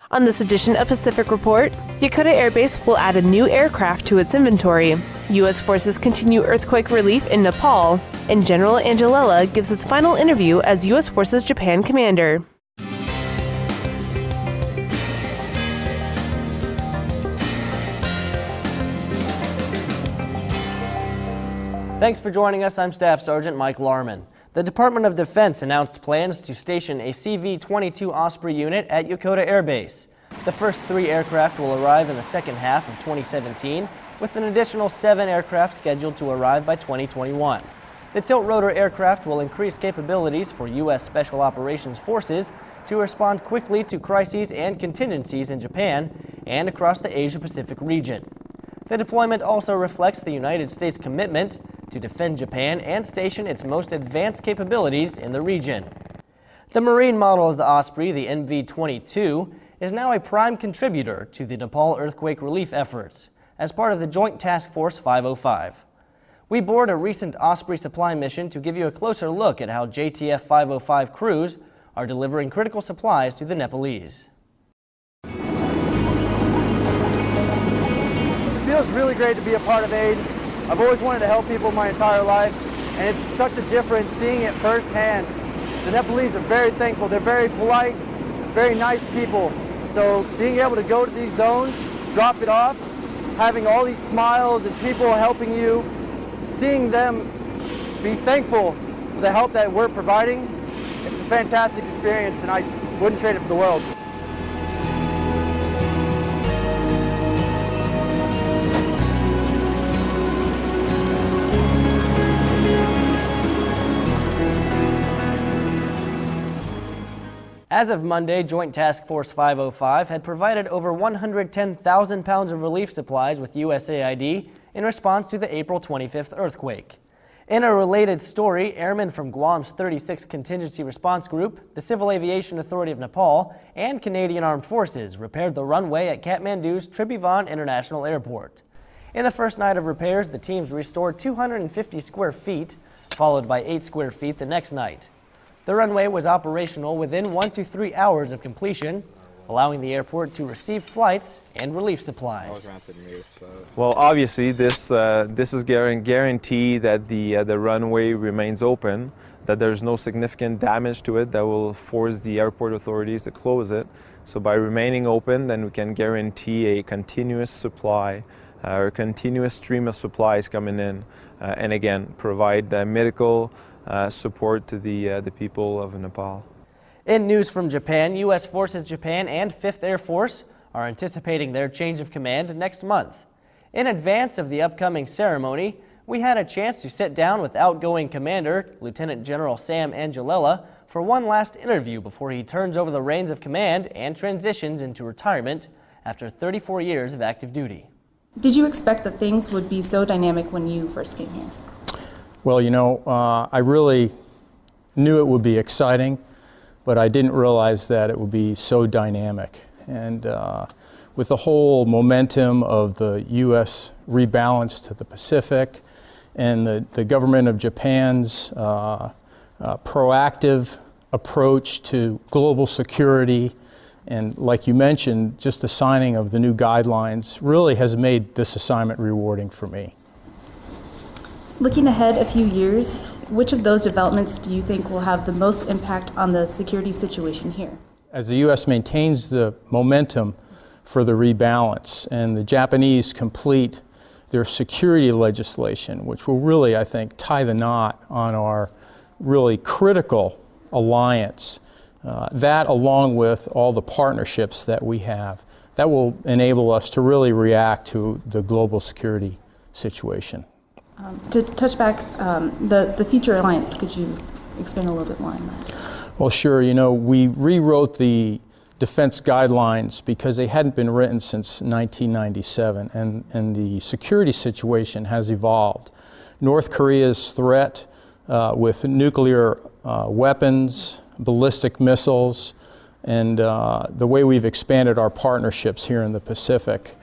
On this edition of Pacific Report, Yokota Air Base will add a new aircraft to its inventory. U.S. forces continue earthquake relief in Nepal, and General Angelella gives his final interview as U.S. Forces Japan commander. Thanks for joining us. I'm Staff Sergeant Mike Larman. The Department of Defense announced plans to station a CV-22 Osprey unit at Yokota Air Base. The first 3 aircraft will arrive in the second half of 2017, with an additional 7 aircraft scheduled to arrive by 2021. The tilt-rotor aircraft will increase capabilities for U.S. Special Operations Forces to respond quickly to crises and contingencies in Japan and across the Asia-Pacific region. The deployment also reflects the United States' commitment to defend Japan and station its most advanced capabilities in the region. The Marine model of the Osprey, the MV-22, is now a prime contributor to the Nepal earthquake relief efforts as part of the Joint Task Force 505. We board a recent Osprey supply mission to give you a closer look at how JTF 505 crews are delivering critical supplies to the Nepalese. It feels really great to be a part of aid. I've always wanted to help people my entire life, and it's such a difference seeing it firsthand. The Nepalese are very thankful. They're very polite, very nice people. So being able to go to these zones, drop it off, having all these smiles and people helping you, seeing them be thankful for the help that we're providing, it's a fantastic experience, and I wouldn't trade it for the world. As of Monday, Joint Task Force 505 had provided over 110,000 pounds of relief supplies with USAID in response to the April 25th earthquake. In a related story, airmen from Guam's 36th Contingency Response Group, the Civil Aviation Authority of Nepal, and Canadian Armed Forces repaired the runway at Kathmandu's Tribhuvan International Airport. In the first night of repairs, the teams restored 250 square feet, followed by 8 square feet the next night. The runway was operational within 1 to 3 hours of completion, allowing the airport to receive flights and relief supplies. Well, obviously, this is guarantee that the runway remains open, that there's no significant damage to it that will force the airport authorities to close it. So by remaining open, then we can guarantee a continuous supply, or a continuous stream of supplies coming in, and again, provide medical support to the people of Nepal. In news from Japan, U.S. Forces Japan and 5th Air Force are anticipating their change of command next month. In advance of the upcoming ceremony, we had a chance to sit down with outgoing Commander Lieutenant General Sam Angelella for one last interview before he turns over the reins of command and transitions into retirement after 34 years of active duty. Did you expect that things would be so dynamic when you first came here? Well, you know, I really knew it would be exciting, but I didn't realize that it would be so dynamic. And with the whole momentum of the U.S. rebalance to the Pacific and the government of Japan's proactive approach to global security, and like you mentioned, just the signing of the new guidelines really has made this assignment rewarding for me. Looking ahead a few years, which of those developments do you think will have the most impact on the security situation here? As the U.S. maintains the momentum for the rebalance and the Japanese complete their security legislation, which will really, I think, tie the knot on our really critical alliance, that along with all the partnerships that we have, that will enable us to really react to the global security situation. To touch back, the future alliance, could you expand a little bit more on that? Well, sure. You know, we rewrote the defense guidelines because they hadn't been written since 1997, and the security situation has evolved. North Korea's threat with nuclear weapons, ballistic missiles, and the way we've expanded our partnerships here in the Pacific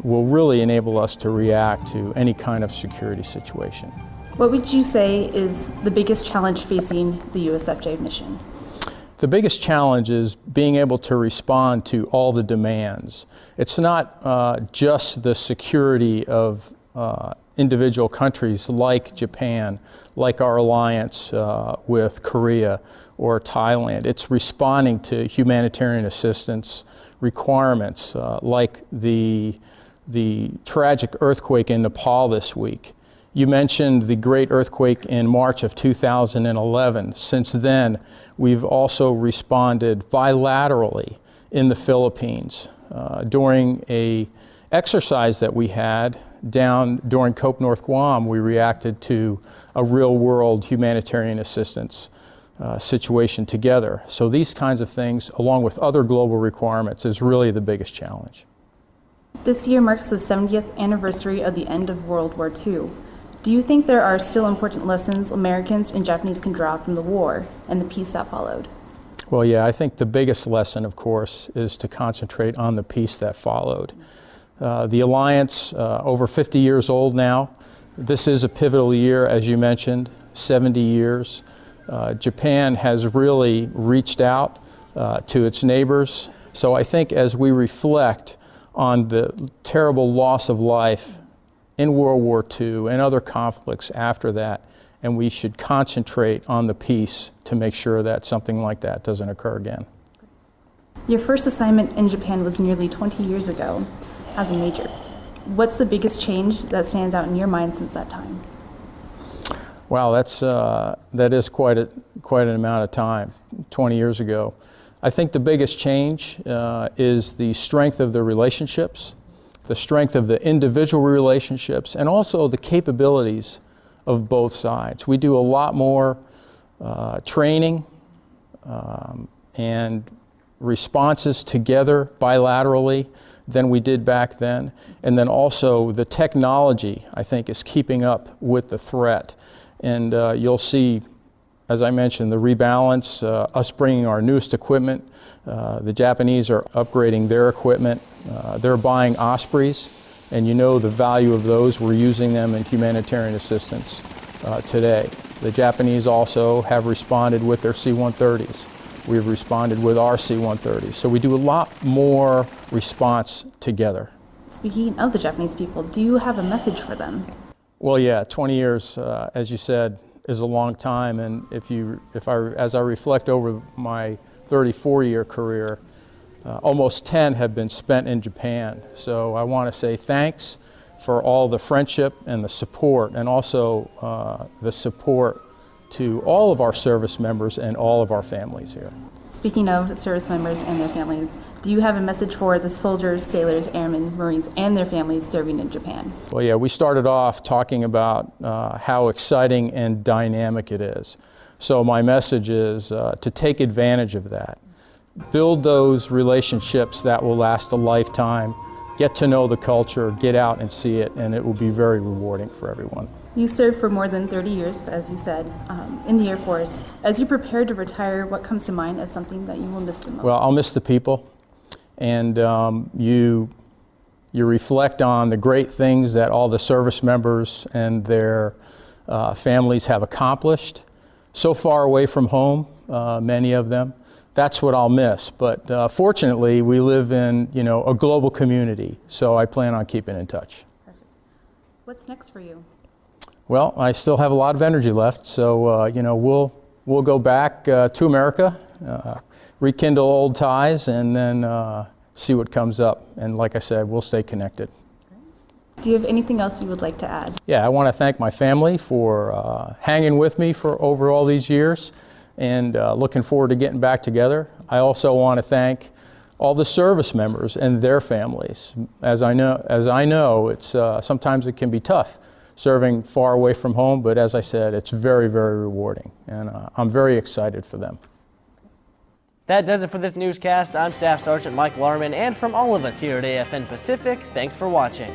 will really enable us to react to any kind of security situation. What would you say is the biggest challenge facing the USFJ mission? The biggest challenge is being able to respond to all the demands. It's not just the security of individual countries like Japan, like our alliance with Korea or Thailand. It's responding to humanitarian assistance requirements like the tragic earthquake in Nepal this week. You mentioned the great earthquake in March of 2011. Since then, we've also responded bilaterally in the Philippines. During an exercise that we had down during COPE North Guam, we reacted to a real-world humanitarian assistance situation together. So these kinds of things, along with other global requirements, is really the biggest challenge. This year marks the 70th anniversary of the end of World War II. Do you think there are still important lessons Americans and Japanese can draw from the war and the peace that followed? Well, yeah, I think the biggest lesson, of course, is to concentrate on the peace that followed. The alliance, over 50 years old now. This is a pivotal year, as you mentioned, 70 years. Japan has really reached out to its neighbors. So I think as we reflect on the terrible loss of life in World War II and other conflicts after that, and we should concentrate on the peace to make sure that something like that doesn't occur again. Your first assignment in Japan was nearly 20 years ago as a major. What's the biggest change that stands out in your mind since that time? Wow, that is quite an amount of time, 20 years ago. I think the biggest change is the strength of the relationships, the strength of the individual relationships, and also the capabilities of both sides. We do a lot more training and responses together bilaterally than we did back then. And then also the technology, I think, is keeping up with the threat. And you'll see, as I mentioned, the rebalance, us bringing our newest equipment. The Japanese are upgrading their equipment. They're buying Ospreys, and you know the value of those. We're using them in humanitarian assistance today. The Japanese also have responded with their C-130s. We've responded with our C-130s. So we do a lot more response together. Speaking of the Japanese people, do you have a message for them? Well, yeah, 20 years, as you said, is a long time. And as I reflect over my 34-year career, almost 10 have been spent in Japan. So I want to say thanks for all the friendship and the support, and also the support to all of our service members and all of our families here. Speaking of service members and their families, do you have a message for the soldiers, sailors, airmen, Marines, and their families serving in Japan? Well, yeah, we started off talking about how exciting and dynamic it is. So my message is to take advantage of that. Build those relationships that will last a lifetime. Get to know the culture, get out and see it, and it will be very rewarding for everyone. You served for more than 30 years, as you said, in the Air Force. As you prepare to retire, what comes to mind as something that you will miss the most? Well, I'll miss the people, and you reflect on the great things that all the service members and their families have accomplished. So far away from home, many of them. That's what I'll miss. But fortunately, we live in a global community, so I plan on keeping in touch. Perfect. What's next for you? Well, I still have a lot of energy left, so we'll go back to America, rekindle old ties, and then see what comes up. And like I said, we'll stay connected. Do you have anything else you would like to add? Yeah, I want to thank my family for hanging with me for over all these years, and looking forward to getting back together. I also want to thank all the service members and their families. As I know, it's sometimes it can be tough serving far away from home, but as I said, it's very, very rewarding, and I'm very excited for them. That does it for this newscast. I'm Staff Sergeant Mike Larman, and from all of us here at AFN Pacific, thanks for watching.